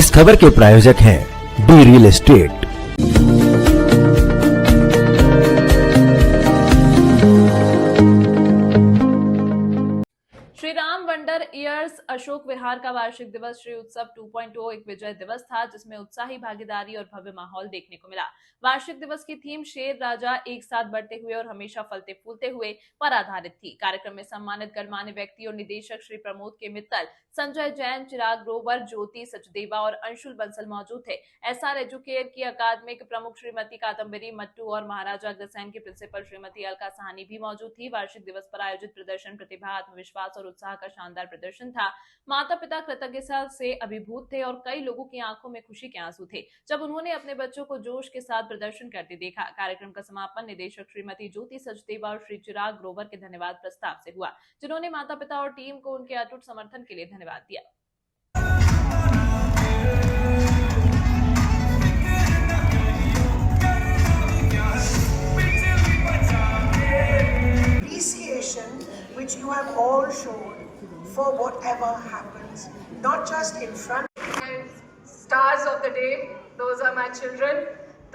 इस खबर के प्रायोजक हैं D Real Estate. Shri Ram Wonder Years Ashok Vihar का वार्षिक दिवस श्री उत्सव 2.0 एक विजय दिवस था, जिसमें उत्साही भागीदारी और भव्य माहौल देखने को मिला। वार्षिक दिवस की थीम शेर राजा एक साथ बढ़ते हुए और हमेशा फलते फूलते हुए पर आधारित थी। कार्यक्रम में सम्मानित गणमान्य व्यक्ति और निदेशक श्री प्रमोद के मित्तल, संजय जैन, चिराग ग्रोवर, ज्योति सचदेवा और अंशुल बंसल मौजूद थे। एसआर एजुकेयर की अकादमिक प्रमुख श्रीमती कादम्बरी मट्टू और महाराजा अग्रसेन की प्रिंसिपल श्रीमती अलका साहनी भी मौजूद थी। वार्षिक दिवस पर आयोजित प्रदर्शन प्रतिभा, आत्मविश्वास और उत्साह का शानदार प्रदर्शन था। माता पिता कृतज्ञता से अभिभूत थे और कई लोगों की आंखों में खुशी के आंसू थे जब उन्होंने अपने बच्चों को जोश के साथ प्रदर्शन करते देखा। कार्यक्रम का समापन निदेशक श्रीमती ज्योति सचदेवा और श्री चिराग ग्रोवर के धन्यवाद प्रस्ताव से हुआ, जिन्होंने माता पिता और टीम को उनके अटूट समर्थन के लिए धन्यवाद दिया। Which you have all shown for whatever happens, not just in front. Stars of the day, those are my children,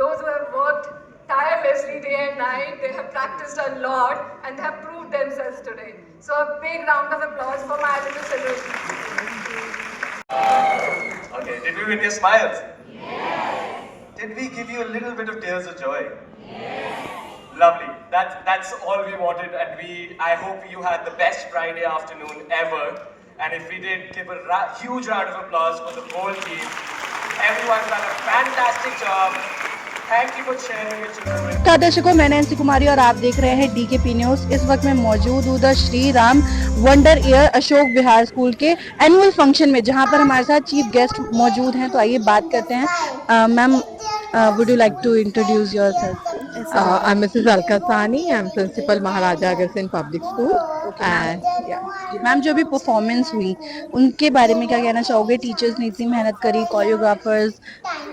those who have worked tirelessly day and night. They have practiced a lot and they have proved themselves today. So a big round of applause for my little children. Okay, did we win your smiles? Yes. Did we give you a little bit of tears of joy? Yes. Lovely. That's all we wanted, and I hope you had the best Friday afternoon ever. And if we did, give a huge round of applause for the whole team. Everyone's done a fantastic job. Thank you for sharing your children. नमस्कार दर्शकों, मैं Nancy कुमारी और आप देख रहे हैं DKP news. इस वक्त मैं मौजूद हूँ the Shri Ram wonder year Ashok Vihar school के एनुअल फंक्शन में, जहाँ पर हमारे साथ चीफ गेस्ट मौजूद हैं। तो आइए बात करते हैं। Ma'am, would you like to introduce yourself? I'm Mrs. Alka Sahni. I'm principal Maharaja Agrasen Public School. Ma'am, जो भी परफॉर्मेंस हुई उनके बारे में क्या कहना चाहोगे? टीचर्स ने इतनी मेहनत करी, कोरियोग्राफर्स,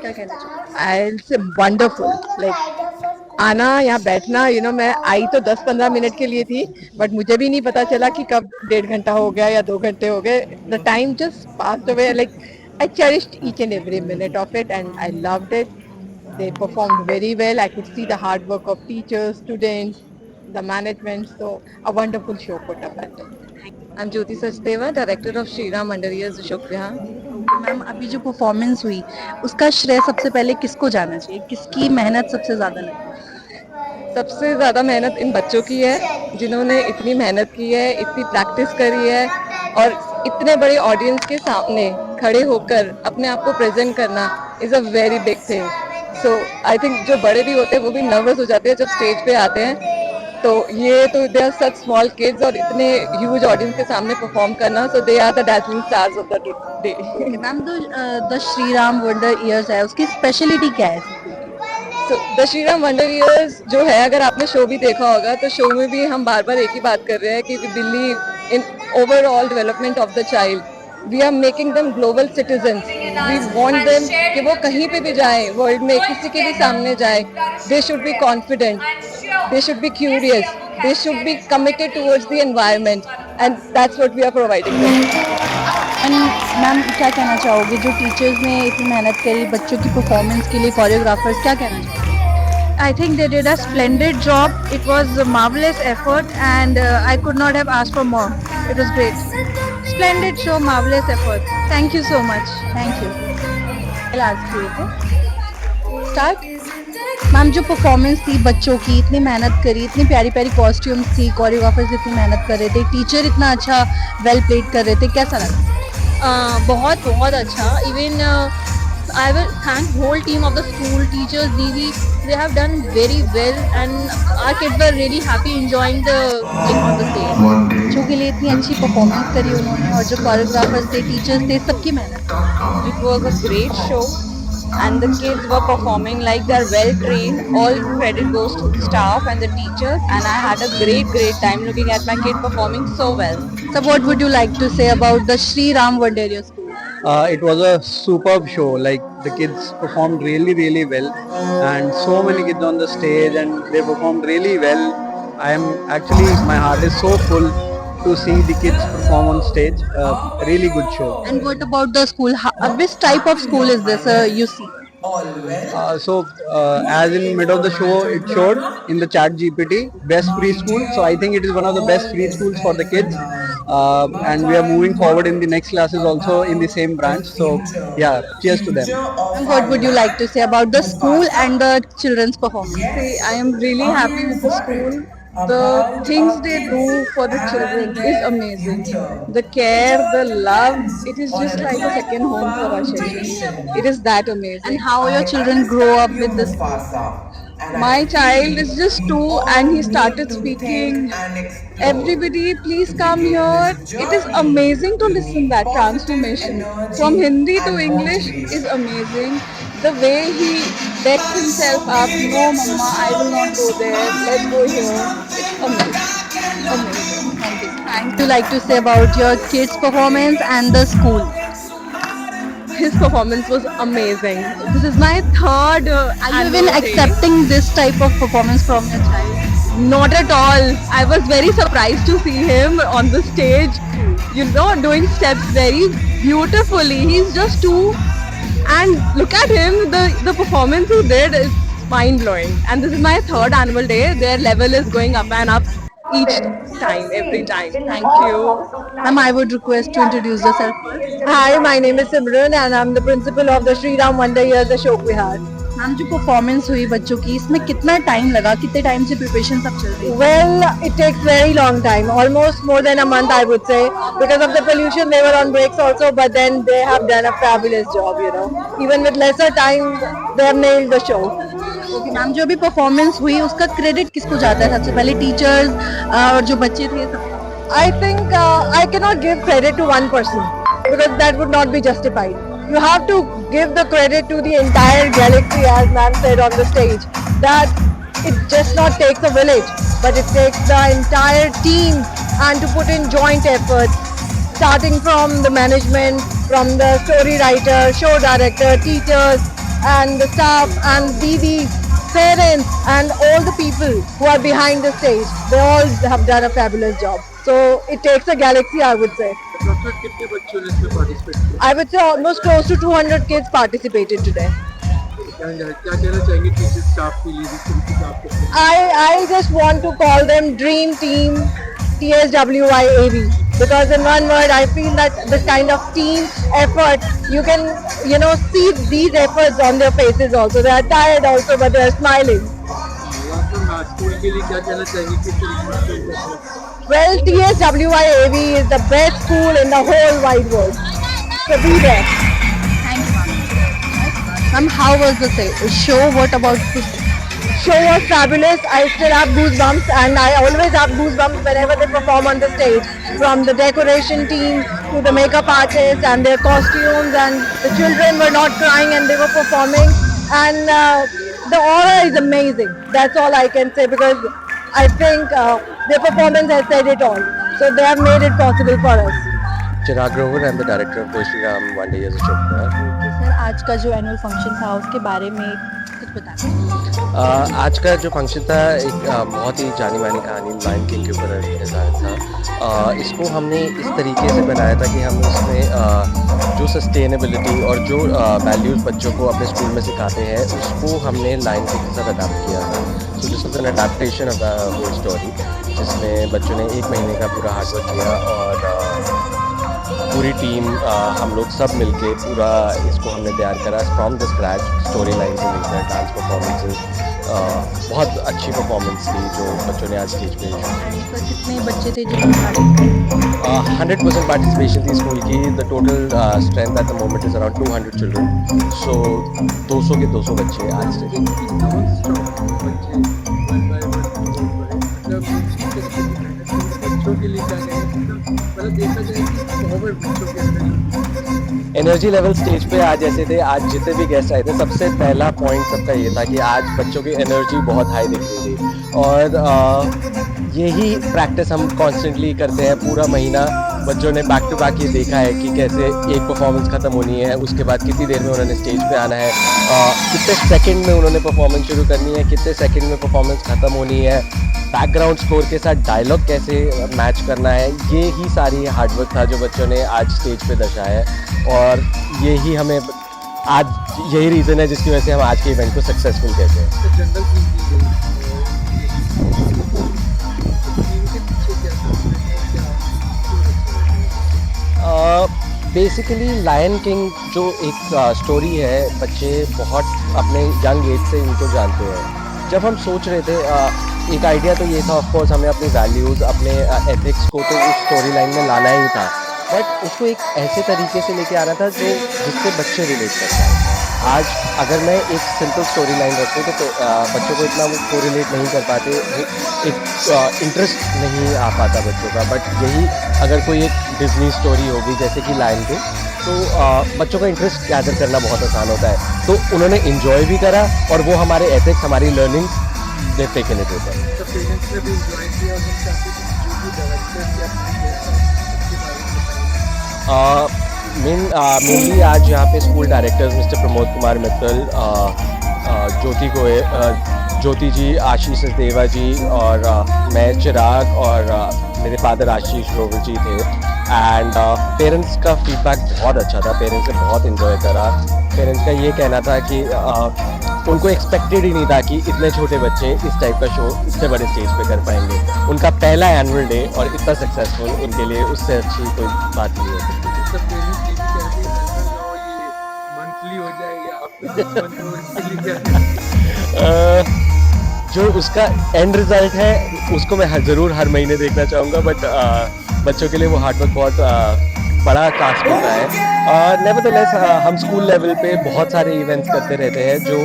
क्या कहना चाहोगे? I'll say wonderful. Like आना, यहाँ बैठना, मैं आई तो 10-15 मिनट के लिए थी, बट मुझे भी नहीं पता चला कि कब 1.5 घंटा हो गया या 2 घंटे हो गए. The time just passed away. Like I cherished each and every minute of it, and I loved it. They performed very well. I could see the hard work of teachers, students, the management. So a wonderful show put up at it. I'm Jyoti Sachdeva, director of Shri Ram Wonder Years Ashok Vihar. Ma'am, अभी जो performance हुई उसका श्रेय सबसे पहले किसको जाना चाहिए? किसकी मेहनत सबसे ज्यादा लगी? सबसे ज़्यादा मेहनत इन बच्चों की है, जिन्होंने इतनी मेहनत की है, इतनी प्रैक्टिस करी है और इतने बड़े ऑडियंस के सामने खड़े होकर अपने आप को प्रेजेंट करना is a very big thing. So I think जो बड़े भी होते हैं वो भी नर्वस हो जाते हैं जब स्टेज पे आते हैं. तो ये तो they are such small kids और इतने ह्यूज ऑडियंस के सामने परफॉर्म करना, so they are the dazzling stars of the day. Ma'am, the Shri Ram Wonder Years है, उसकी स्पेशलिटी क्या है? So, the Shri Ram Wonder Years जो है, अगर आपने शो भी देखा होगा तो शो में भी हम बार बार एक ही बात कर रहे हैं कि we believe in overall development of the child. We are making them global citizens. We want them कि वो कहीं पे भी जाएं वर्ल्ड में, किसी के भी सामने जाएं, they should be confident, they should be curious, they should be committed towards the environment, and that's what we are providing them. Ma'am, क्या कहना चाहोगे? जो टीचर्स ने इतनी मेहनत करी बच्चों की परफॉर्मेंस के लिए, कोरियोग्राफर्स, क्या कहना चाहोगे? I think they did a splendid job. It was a marvelous effort and I could not have asked for more. It was great. Splendid show, marvelous effort. Thank you so much. Thank you. I'll ask you, okay? Start. Ma'am, जो performance थी बच्चों की, इतनी मेहनत करी, इतनी प्यारी प्यारी कॉस्ट्यूम्स थी, कोरियोग्राफर्स इतनी मेहनत कर रहे थे, टीचर इतना अच्छा वेल प्लेड कर रहे थे, कैसा लगा? बहुत बहुत अच्छा. Even I will thank whole team of the school, teachers, Didi. They have done very well and our kids were really happy enjoying the on the stage. बच्चों के लिए इतनी अच्छी परफॉर्मेंस करी उन्होंने, और जो कोरियोग्राफर्स थे, टीचर्स थे, सबकी मेहनत. It was a great show and the kids were performing like they are well trained. All credit goes to the staff and the teachers, and I had a great time looking at my kid performing so well. So what would you like to say about the Shri Ram Wonder Year School? It was a superb show. Like the kids performed really well, and so many kids on the stage, and they performed really well. I am actually, my heart is so full to see the kids perform on stage. Really good show. And what about the school? Which type of school is this you see? As in mid of the show, it showed in the chat GPT best preschool. So I think it is one of the best preschools for the kids, and we are moving forward in the next classes also in the same branch. So yeah, cheers to them. And what would you like to say about the school and the children's performance? See, I am really happy with the school. The things they do for the children is amazing. The care, the love, it is just like a second home for us. It is that amazing. And how your children grow up with this? My child is just 2 and he started speaking. Everybody, please come here. It is amazing to listen that transformation from Hindi to English is amazing. The way he decks himself up. No, Mama, I will not go there. Let's go here. It's amazing. Amazing. Thank you like to say about your kids' performance and the school? His performance was amazing. This is my third. Are you even accepting this type of performance from your child? Not at all. I was very surprised to see him on the stage, doing steps very beautifully. He's just 2 and look at him, the performance he did is mind-blowing. And this is my third annual day. Their level is going up and up each time, every time. Thank you. Ma'am, I would request to introduce yourself first. Hi, my name is Simran and I'm the principal of the Sri Ram Wonder Years Ashok Vihar. Ma'am जो performance हुई बच्चों की इसमें कितना time लगा कितने time से preparation सब चल रही है? Well, it takes very long time, almost more than a month I would say. Because of the pollution they were on breaks also, but then they have done a fabulous job, Even with lesser time, they have nailed the show. Okay ma'am जो भी performance हुई उसका credit किसको जाता है सबसे पहले? Teachers और जो बच्चे थे सब? I think I cannot give credit to one person because that would not be justified. You have to give the credit to the entire galaxy, as ma'am said on the stage, that it just not takes a village, but it takes the entire team and to put in joint efforts, starting from the management, from the story writer, show director, teachers, and the staff, and DVs, parents, and all the people who are behind the stage. They all have done a fabulous job. So it takes a galaxy, I would say. I would say almost close to 200 kids participated today. I just want to call them Dream Team TSWIAV, because in one word I feel that this kind of team effort, you can see these efforts on their faces also. They are tired also, but they are smiling. Well, TSWIAV is the best school in the whole wide world. So be there. Thank you. Ma'am, how was the show? What about the Show was fabulous. I still have goosebumps, and I always have goosebumps whenever they perform on the stage. From the decoration team to the makeup artists and their costumes, and the children were not crying and they were performing. And the aura is amazing. That's all I can say, because I think their performance has said it all. So they have made it possible for us. Chirag Grover, I'm the director of the Sri Ram Wonder Years Ashok Vihar. Sir आज का जो annual function था उसके बारे में कुछ बताएं। आज का जो फंक्शन था एक बहुत ही जानी मानी कहानी लायन किंग के ऊपर डिज़ाइन था। इसको हमने इस तरीके से बनाया था कि हम उसमें जो सस्टेनेबिलिटी और जो वैल्यूज़ बच्चों को अपने स्कूल में सिखाते हैं उसको हमने लायन किंग के साथ अडाप्ट किया था। So this was an adaptation of the whole story, जिसमें बच्चों ने 1 महीने का पूरा हार्डवर्क किया और पूरी टीम हम लोग सब मिलके पूरा इसको हमने तैयार करा from the scratch. Story line से लेकर डांस परफॉर्मेंसेस, बहुत अच्छी परफॉर्मेंस थी जो बच्चों ने आज स्टेज पे। कितने बच्चे थे जो पार्टिसिपेट? 100% पार्टिसिपेशन थी स्कूल की। The total strength at the moment is around 200 children. So 200 के 200 बच्चे आज से। एनर्जी लेवल स्टेज पे आज जैसे थे, आज जितने भी गेस्ट आए थे सबसे पहला पॉइंट सबका ये था कि आज बच्चों की एनर्जी बहुत हाई दिख रही थी। और यही प्रैक्टिस हम कॉन्स्टेंटली करते हैं पूरा महीना। बच्चों ने बैक टू बैक ये देखा है कि कैसे एक परफॉर्मेंस खत्म होनी है, उसके बाद कितनी देर में उन्होंने स्टेज पे आना है, कितने सेकंड में उन्होंने परफॉर्मेंस शुरू करनी है, कितने सेकंड में परफॉर्मेंस खत्म होनी है, बैकग्राउंड स्कोर के साथ डायलॉग कैसे मैच करना है, ये ही सारी हार्डवर्क था जो बच्चों ने आज स्टेज पे दर्शाया है। और ये ही हमें आज यही रीज़न है जिसकी वजह से हम आज के इवेंट को सक्सेसफुल कहते हैं। बेसिकली लायन किंग जो एक स्टोरी है, बच्चे बहुत अपने यंग एज से इनको जानते हैं। जब हम सोच रहे थे एक आइडिया तो ये था, ऑफ कोर्स हमें अपनी वैल्यूज़, अपने एथिक्स को तो उस स्टोरी लाइन में लाना ही था, बट उसको एक ऐसे तरीके से लेके आना था जो जिससे बच्चे रिलेट कर पाए। आज अगर मैं एक सिंपल स्टोरी लाइन रखूँ तो बच्चों को इतना वो कोरिलेट नहीं कर पाते, एक इंटरेस्ट नहीं आ पाता बच्चों का। बट यही अगर कोई एक डिज्नी स्टोरी होगी जैसे कि लायन किंग, तो बच्चों का इंटरेस्ट गैदर करना बहुत आसान होता है। तो उन्होंने इन्जॉय भी करा और वो हमारे एथिक्स, हमारी learning they taken it with mainly आज यहाँ पे school directors mister Pramod Kumar Mittal, Jyoti ji, Ashish Deva ji और मैं चिराग और मेरे फादर आशीष ग्रोवर जी थे। एंड पेरेंट्स का फीडबैक बहुत अच्छा था, पेरेंट्स ने बहुत इन्जॉय करा। पेरेंट्स का ये कहना था कि उनको एक्सपेक्टेड ही नहीं था कि इतने छोटे बच्चे इस टाइप का शो इतने बड़े स्टेज पे कर पाएंगे। उनका पहला एनुअल डे और इतना सक्सेसफुल, उनके लिए उससे अच्छी कोई बात नहीं हो सकती। जो उसका एंड रिजल्ट है उसको मैं ज़रूर हर महीने देखना चाहूँगा, बट बच्चों के लिए वो हार्डवर्क बहुत बड़ा टास्क होता है। नेवरदलेस हम स्कूल लेवल पे बहुत सारे इवेंट्स करते रहते हैं जो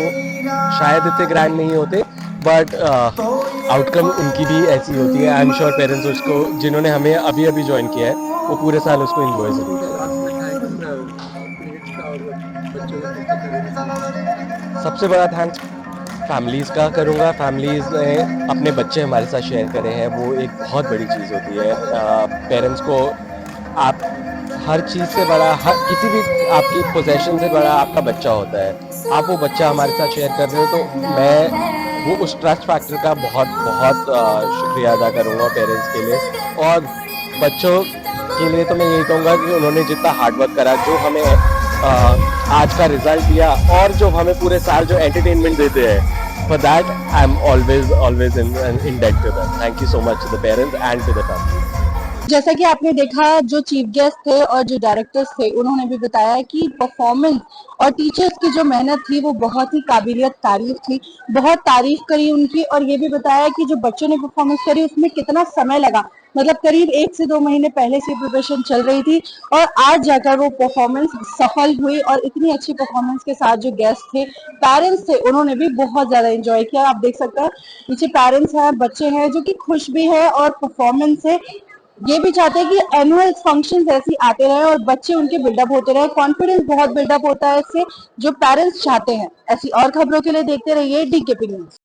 शायद इतने ग्रैंड नहीं होते, बट आउटकम उनकी भी ऐसी होती है। आई एम श्योर पेरेंट्स उसको, जिन्होंने हमें अभी अभी ज्वाइन किया है, वो पूरे साल उसको एंजॉय जरूर करें। सबसे बड़ा थैंक्स फैमिलीज़ का करूँगा। फैमिलीज़ ने अपने बच्चे हमारे साथ शेयर करे हैं, वो एक बहुत बड़ी चीज़ होती है। पेरेंट्स को आप हर चीज़ से बड़ा, हर किसी भी आपकी पोजेशन से बड़ा आपका बच्चा होता है। आप वो बच्चा हमारे साथ शेयर कर रहे हो, तो मैं वो उस ट्रस्ट फैक्टर का बहुत बहुत शुक्रिया अदा करूँगा पेरेंट्स के लिए। और बच्चों के लिए तो मैं यही कहूँगा कि उन्होंने जितना हार्डवर्क करा, जो हमें आज का रिजल्ट दिया और जो हमें पूरे साल जो एंटरटेनमेंट देते हैं, for that I am always in debt to them. Thank you so much to the parents and to the family. जैसा कि आपने देखा, जो चीफ गेस्ट थे और जो डायरेक्टर्स थे, उन्होंने भी बताया कि परफॉर्मेंस और टीचर्स की जो मेहनत थी वो बहुत ही काबिलियत तारीफ थी, बहुत तारीफ करी उनकी। और ये भी बताया कि जो बच्चों ने परफॉर्मेंस करी उसमें कितना समय लगा, मतलब करीब 1 से 2 महीने पहले से प्रिपरेशन चल रही थी और आज जाकर वो परफॉर्मेंस सफल हुई। और इतनी अच्छी परफॉर्मेंस के साथ जो गेस्ट थे, पेरेंट्स थे, उन्होंने भी बहुत ज्यादा एंजॉय किया। आप देख सकते हैं पीछे पेरेंट्स हैं, बच्चे हैं जो कि खुश भी है और परफॉर्मेंस से ये भी चाहते हैं कि एनुअल फंक्शंस ऐसे आते रहे और बच्चे उनके बिल्डअप होते रहे। कॉन्फिडेंस बहुत बिल्डअप होता है इससे, जो पेरेंट्स चाहते हैं। ऐसी और खबरों के लिए देखते रहिए DKP न्यूज़।